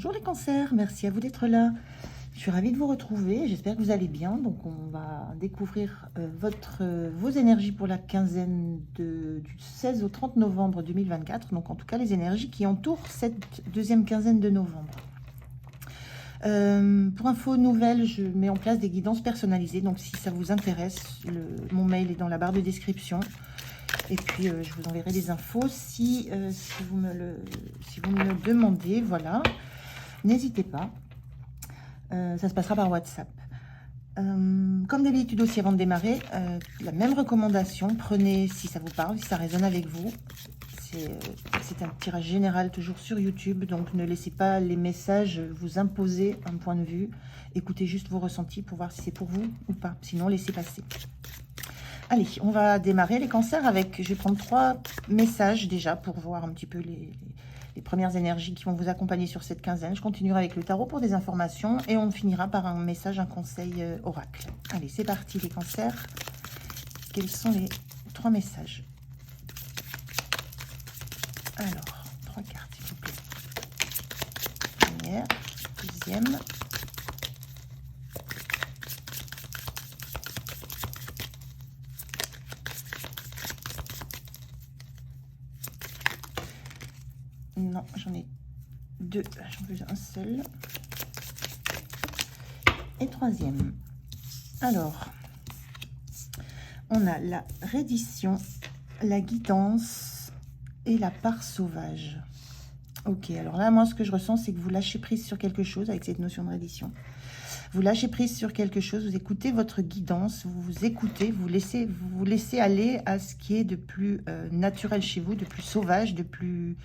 Bonjour les cancers, merci à vous d'être là. Je suis ravie de vous retrouver, j'espère que vous allez bien. Donc on va découvrir vos énergies pour la quinzaine du 16 au 30 novembre 2024. Donc en tout cas les énergies qui entourent cette deuxième quinzaine de novembre. Pour info nouvelle, je mets en place des guidances personnalisées. Donc si ça vous intéresse, mon mail est dans la barre de description. Et puis je vous enverrai des infos si vous me le demandez. Voilà. N'hésitez pas, ça se passera par WhatsApp. Comme d'habitude aussi avant de démarrer, la même recommandation, prenez si ça vous parle, si ça résonne avec vous. C'est un tirage général toujours sur YouTube, donc ne laissez pas les messages vous imposer un point de vue. Écoutez juste vos ressentis pour voir si c'est pour vous ou pas, sinon laissez passer. Allez, on va démarrer les cancers avec, je vais prendre 3 messages déjà pour voir un petit peu les premières énergies qui vont vous accompagner sur cette quinzaine. Je continuerai avec le tarot pour des informations et on finira par un message, un conseil oracle. Allez, c'est parti les cancers. Quels sont les 3 messages? Alors, 3 cartes s'il vous plaît. Première, deuxième. Non, j'en ai 2, j'en veux un seul. Et troisième. Alors, on a la reddition, la guidance et la part sauvage. Ok, alors là, moi, ce que je ressens, c'est que vous lâchez prise sur quelque chose avec cette notion de reddition. Vous lâchez prise sur quelque chose, vous écoutez votre guidance, vous écoutez, vous laissez aller à ce qui est de plus naturel chez vous, de plus sauvage, de plus...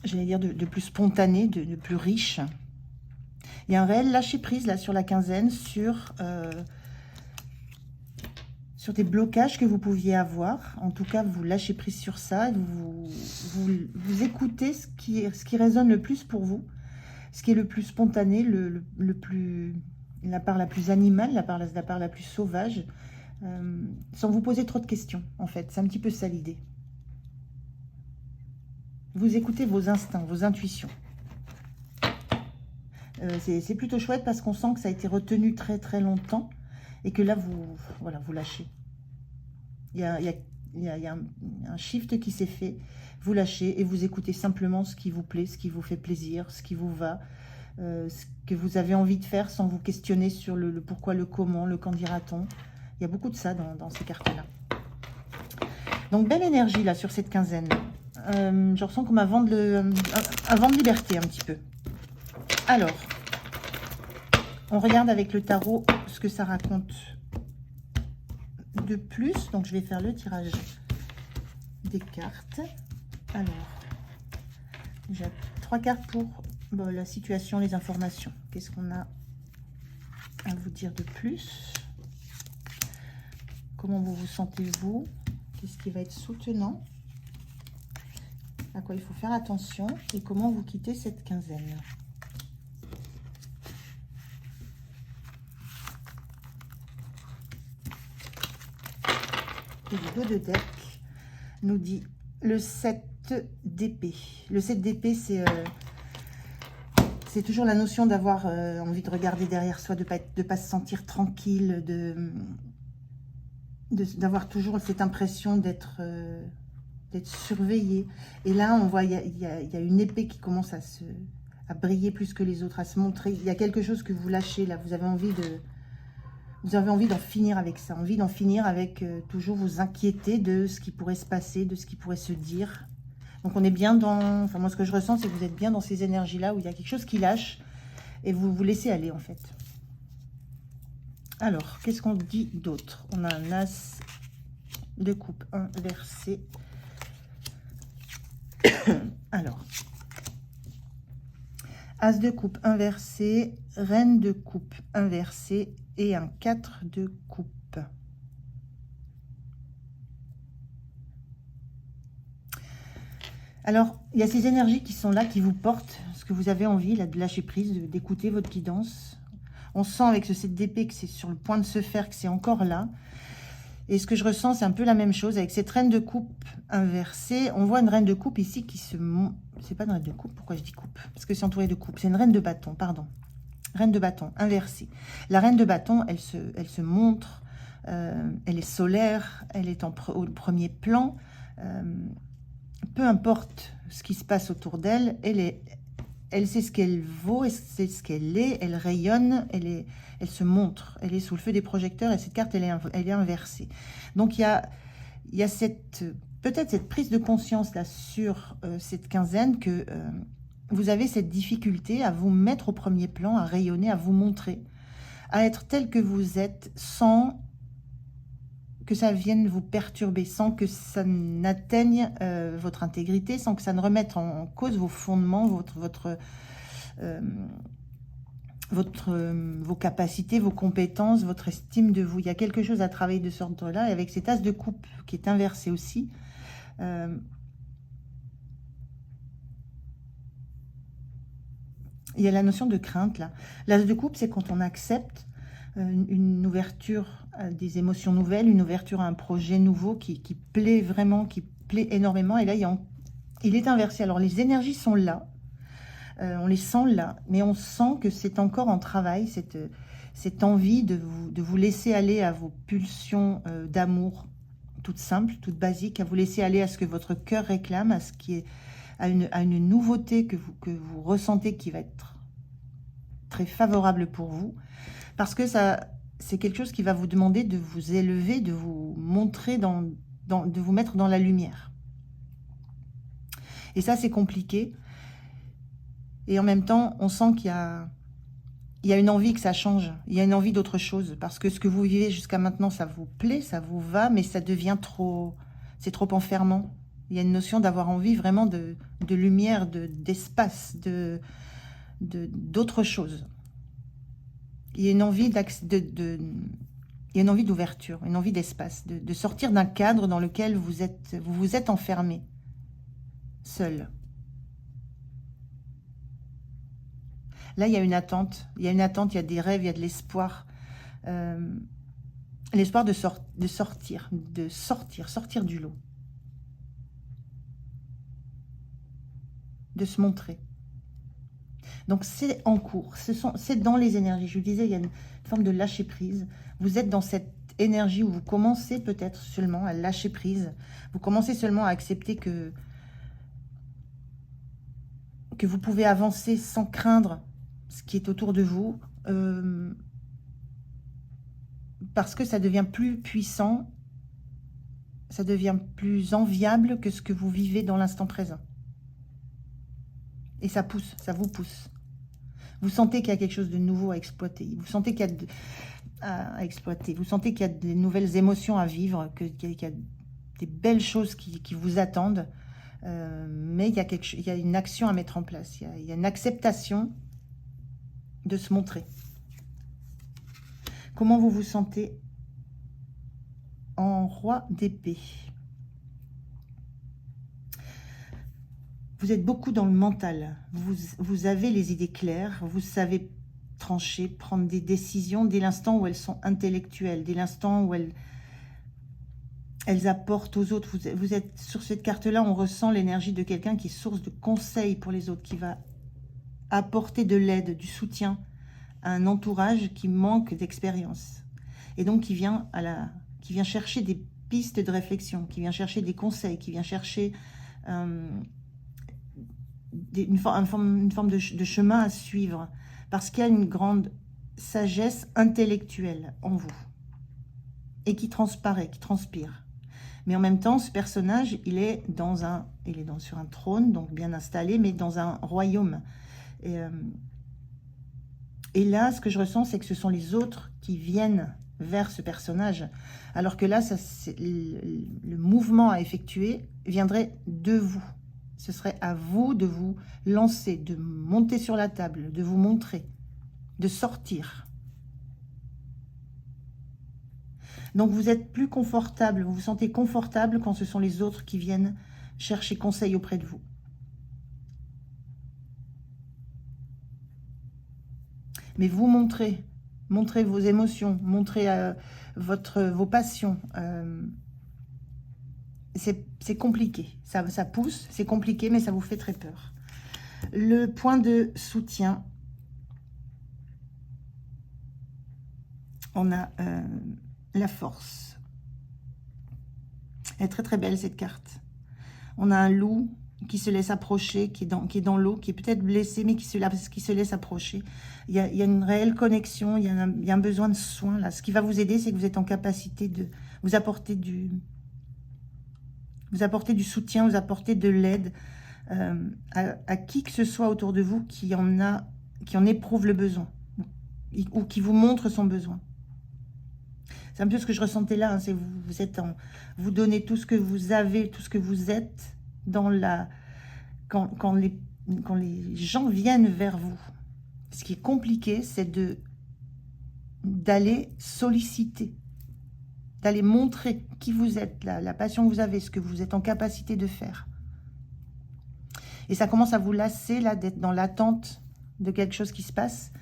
j'allais dire de plus spontané, de plus riche. Il y a un réel lâcher prise là sur la quinzaine sur des blocages que vous pouviez avoir. En tout cas, vous lâchez prise sur ça. Vous écoutez ce qui résonne le plus pour vous, ce qui est le plus spontané, la part la plus animale, la part la plus sauvage, sans vous poser trop de questions, en fait. C'est un petit peu ça l'idée. Vous écoutez vos instincts, vos intuitions. C'est plutôt chouette parce qu'on sent que ça a été retenu très très longtemps et que là, vous lâchez. Il y a un shift qui s'est fait. Vous lâchez et vous écoutez simplement ce qui vous plaît, ce qui vous fait plaisir, ce qui vous va, ce que vous avez envie de faire sans vous questionner sur le pourquoi, le comment, le quand dira-t-on. Il y a beaucoup de ça dans ces cartes-là. Donc, belle énergie là sur cette quinzaine. Je ressens comme un vent de liberté un petit peu. Alors, on regarde avec le tarot ce que ça raconte de plus. Donc, je vais faire le tirage des cartes. Alors, j'ai 3 cartes pour la situation, les informations. Qu'est-ce qu'on a à vous dire de plus? Comment vous vous sentez-vous? Qu'est-ce qui va être soutenant? À quoi il faut faire attention et comment vous quittez cette quinzaine. Et le dos de deck nous dit le 7 d'épée. Le 7 d'épée, c'est toujours la notion d'avoir envie de regarder derrière soi, de pas se sentir tranquille, d'avoir toujours cette impression d'être surveillé. Et là, on voit, il y a une épée qui commence à briller plus que les autres, à se montrer. Il y a quelque chose que vous lâchez, là. Vous avez envie d'en finir avec ça. Envie d'en finir avec toujours vous inquiéter de ce qui pourrait se passer, de ce qui pourrait se dire. Donc, on est bien dans... Enfin, moi, ce que je ressens, c'est que vous êtes bien dans ces énergies-là où il y a quelque chose qui lâche et vous vous laissez aller, en fait. Alors, qu'est-ce qu'on dit d'autre? On a un as de coupe inversé. Alors, as de coupe inversé, reine de coupe inversée et un 4 de coupe. Alors, il y a ces énergies qui sont là, qui vous portent, ce que vous avez envie là, de lâcher prise, d'écouter votre guidance. On sent avec ce 7 d'épée que c'est sur le point de se faire, que c'est encore là. Et ce que je ressens, c'est un peu la même chose avec cette reine de coupe inversée. On voit une reine de coupe ici qui se... C'est pas une reine de coupe, pourquoi je dis coupe? Parce que c'est entouré de coupe. C'est une reine de bâton, pardon. Reine de bâton, inversée. La reine de bâton, elle se montre, elle est solaire, elle est au premier plan. Peu importe ce qui se passe autour d'elle, elle sait ce qu'elle vaut, elle sait ce qu'elle est, elle rayonne, elle se montre, elle est sous le feu des projecteurs et cette carte, elle est inversée. Donc, il y a peut-être cette prise de conscience là sur cette quinzaine que vous avez cette difficulté à vous mettre au premier plan, à rayonner, à vous montrer, à être tel que vous êtes sans que ça vienne vous perturber, sans que ça n'atteigne votre intégrité, sans que ça ne remette en cause vos fondements, vos capacités, vos compétences, votre estime de vous. Il y a quelque chose à travailler de ce ordre-là, et avec cet as de coupe qui est inversé aussi, il y a la notion de crainte là. L'as de coupe, c'est quand on accepte une ouverture à des émotions nouvelles, une ouverture à un projet nouveau qui plaît vraiment, qui plaît énormément. Et là, il est inversé. Alors, les énergies sont là. On les sent là. Mais on sent que c'est encore en travail, cette envie de vous laisser aller à vos pulsions d'amour, toutes simples, toutes basiques, à vous laisser aller à ce que votre cœur réclame, à ce qui est à une nouveauté que vous ressentez qui va être très favorable pour vous. Parce que c'est quelque chose qui va vous demander de vous élever, de vous montrer, de vous mettre dans la lumière. Et ça, c'est compliqué. Et en même temps, on sent qu'il y a une envie que ça change. Il y a une envie d'autre chose. Parce que ce que vous vivez jusqu'à maintenant, ça vous plaît, ça vous va, mais ça devient trop... C'est trop enfermant. Il y a une notion d'avoir envie vraiment de lumière, d'espace, d'autre chose. Il y a une envie d'ouverture, une envie d'espace, de sortir d'un cadre dans lequel vous vous êtes enfermé, seul. Là, il y a une attente, il y a des rêves, il y a de l'espoir. L'espoir de sortir du lot. De se montrer. Donc, c'est en cours, c'est dans les énergies. Je vous disais, il y a une forme de lâcher prise. Vous êtes dans cette énergie où vous commencez peut-être seulement à lâcher prise. Vous commencez seulement à accepter que vous pouvez avancer sans craindre ce qui est autour de vous, parce que ça devient plus puissant, ça devient plus enviable que ce que vous vivez dans l'instant présent. Et ça pousse, ça vous pousse. Vous sentez qu'il y a quelque chose de nouveau à exploiter. Vous sentez qu'il y a à exploiter. Vous sentez qu'il y a des nouvelles émotions à vivre, qu'il y a des belles choses qui vous attendent. Mais il y a une action à mettre en place. Il y a une acceptation de se montrer. Comment vous vous sentez en roi d'épée? Vous êtes beaucoup dans le mental. Vous avez les idées claires. Vous savez trancher, prendre des décisions dès l'instant où elles sont intellectuelles, dès l'instant où elles apportent aux autres. Vous êtes sur cette carte-là, on ressent l'énergie de quelqu'un qui est source de conseils pour les autres, qui va apporter de l'aide, du soutien à un entourage qui manque d'expérience. Et donc qui vient chercher des pistes de réflexion, qui vient chercher des conseils, qui vient chercher une forme de chemin à suivre, parce qu'il y a une grande sagesse intellectuelle en vous, et qui transparaît, qui transpire. Mais en même temps, ce personnage, il est sur un trône, donc bien installé, mais dans un royaume. Et là, ce que je ressens, c'est que ce sont les autres qui viennent vers ce personnage, alors que là, le mouvement à effectuer viendrait de vous. Ce serait à vous de vous lancer, de monter sur la table, de vous montrer, de sortir. Donc vous êtes plus confortable, vous vous sentez confortable quand ce sont les autres qui viennent chercher conseil auprès de vous. Mais vous montrer Montrez vos émotions, montrez vos passions. C'est compliqué, ça pousse, c'est compliqué, mais ça vous fait très peur. Le point de soutien, on a la force. Elle est très très belle cette carte. On a un loup qui se laisse approcher, qui est dans l'eau, qui est peut-être blessé, mais qui se laisse approcher. Il y a une réelle connexion, il y a un besoin de soin là. Ce qui va vous aider, c'est que vous êtes en capacité de vous apporter du soutien, vous apporter de l'aide à qui que ce soit autour de vous qui en éprouve le besoin ou qui vous montre son besoin. C'est un peu ce que je ressentais là, hein, c'est vous donnez tout ce que vous avez, tout ce que vous êtes dans quand les gens viennent vers vous. Ce qui est compliqué, c'est d'aller solliciter, d'aller montrer qui vous êtes, la passion que vous avez, ce que vous êtes en capacité de faire. Et ça commence à vous lasser, là, d'être dans l'attente de quelque chose qui se passe.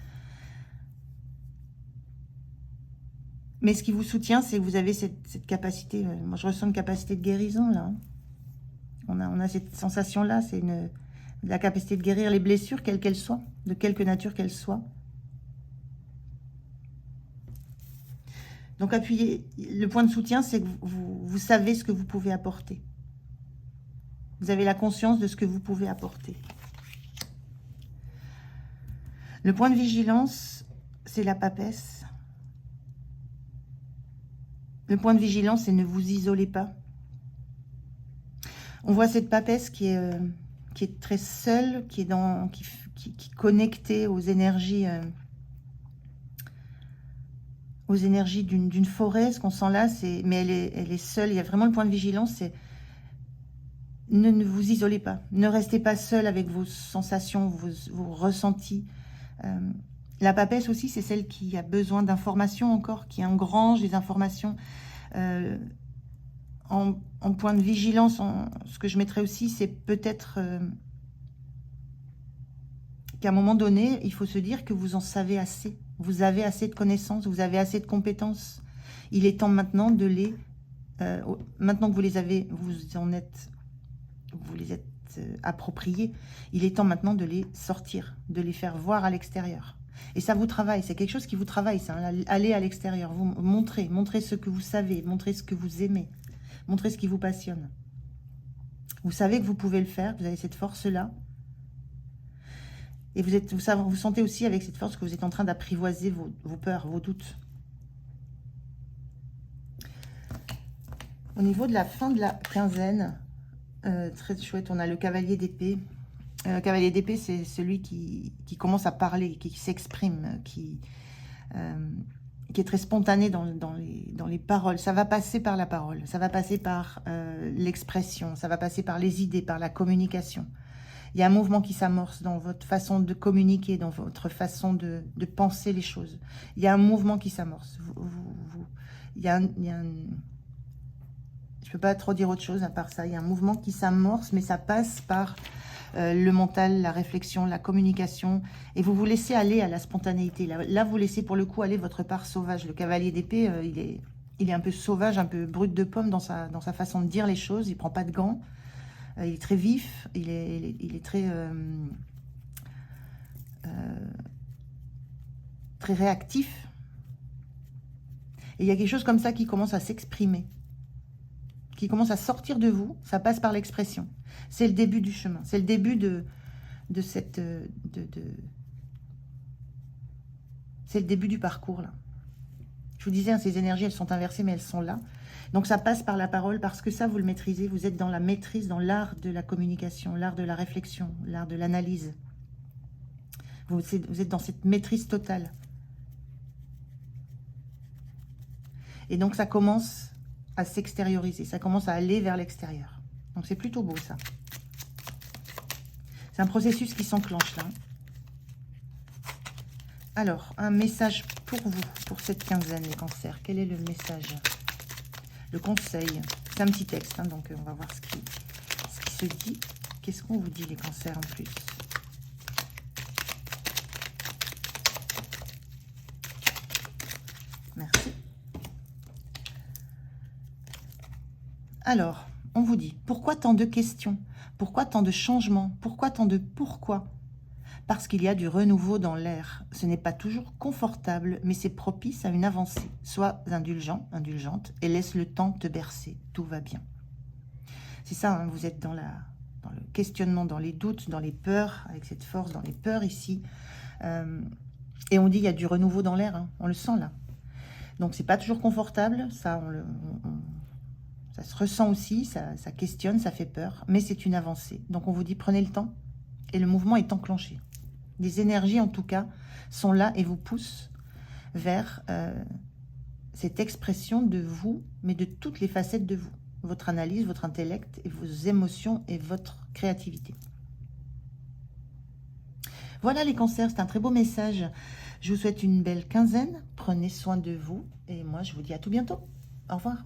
Mais ce qui vous soutient, c'est que vous avez cette capacité, moi je ressens une capacité de guérison, là. On a cette sensation-là, c'est la capacité de guérir les blessures, quelles qu'elles soient, de quelque nature qu'elles soient. Donc appuyez, le point de soutien, c'est que vous savez ce que vous pouvez apporter. Vous avez la conscience de ce que vous pouvez apporter. Le point de vigilance, c'est la papesse. Le point de vigilance, c'est ne vous isolez pas. On voit cette papesse qui est très seule, qui est connectée aux énergies d'une forêt. Ce qu'on sent là, mais elle est seule. Il y a vraiment le point de vigilance, c'est ne vous isolez pas. Ne restez pas seul avec vos sensations, vos ressentis. La papesse aussi, c'est celle qui a besoin d'informations encore, qui engrange les informations. En point de vigilance, ce que je mettrais aussi, c'est peut-être qu'à un moment donné, il faut se dire que vous en savez assez. Vous avez assez de connaissances, vous avez assez de compétences. Il est temps maintenant de maintenant que vous les avez, vous les êtes appropriés, il est temps maintenant de les sortir, de les faire voir à l'extérieur. Et ça vous travaille, c'est quelque chose qui vous travaille, ça, hein, aller à l'extérieur, vous montrez ce que vous savez, montrez ce que vous aimez, montrez ce qui vous passionne. Vous savez que vous pouvez le faire, vous avez cette force-là. Et vous sentez aussi avec cette force que vous êtes en train d'apprivoiser vos peurs, vos doutes. Au niveau de la fin de la quinzaine, très chouette, on a le cavalier d'épée. Le cavalier d'épée, c'est celui qui commence à parler, qui s'exprime, qui est très spontané dans les paroles. Ça va passer par la parole, ça va passer par l'expression, ça va passer par les idées, par la communication. Il y a un mouvement qui s'amorce dans votre façon de communiquer, dans votre façon de penser les choses. Il y a un mouvement qui s'amorce. Je ne peux pas trop dire autre chose à part ça. Il y a un mouvement qui s'amorce, mais ça passe par le mental, la réflexion, la communication. Et vous vous laissez aller à la spontanéité. Là, vous laissez pour le coup aller votre part sauvage. Le cavalier d'épée, il est un peu sauvage, un peu brut de pomme dans sa façon de dire les choses. Il ne prend pas de gants. Il est très vif. Il est très réactif. Et il y a quelque chose comme ça qui commence à s'exprimer, qui commence à sortir de vous. Ça passe par l'expression. C'est le début du chemin. C'est le début c'est le début du parcours, là. Je vous disais, hein, ces énergies, elles sont inversées, mais elles sont là. Donc, ça passe par la parole, parce que ça, vous le maîtrisez. Vous êtes dans la maîtrise, dans l'art de la communication, l'art de la réflexion, l'art de l'analyse. Vous êtes dans cette maîtrise totale. Et donc, ça commence à s'extérioriser. Ça commence à aller vers l'extérieur. Donc, c'est plutôt beau, ça. C'est un processus qui s'enclenche, là. Alors, un message pour vous, pour cette quinzaine, les cancers. Quel est le message? Le conseil. C'est un petit texte, hein, donc on va voir ce qui se dit. Qu'est-ce qu'on vous dit, les cancers, en plus? Merci. Alors, on vous dit, pourquoi tant de questions? Pourquoi tant de changements? Pourquoi tant de pourquoi? Parce qu'il y a du renouveau dans l'air. Ce n'est pas toujours confortable, mais c'est propice à une avancée. Sois indulgent, indulgente, et laisse le temps te bercer. Tout va bien. C'est ça, hein, vous êtes dans le questionnement, dans les doutes, dans les peurs, avec cette force, dans les peurs ici. Et on dit, il y a du renouveau dans l'air, hein, on le sent là. Donc, c'est pas toujours confortable, ça, ça se ressent aussi, ça questionne, ça fait peur, mais c'est une avancée. Donc, on vous dit, prenez le temps, et le mouvement est enclenché. Les énergies, en tout cas, sont là et vous poussent vers cette expression de vous, mais de toutes les facettes de vous. Votre analyse, votre intellect, et vos émotions et votre créativité. Voilà les cancers, c'est un très beau message. Je vous souhaite une belle quinzaine. Prenez soin de vous. Et moi, je vous dis à tout bientôt. Au revoir.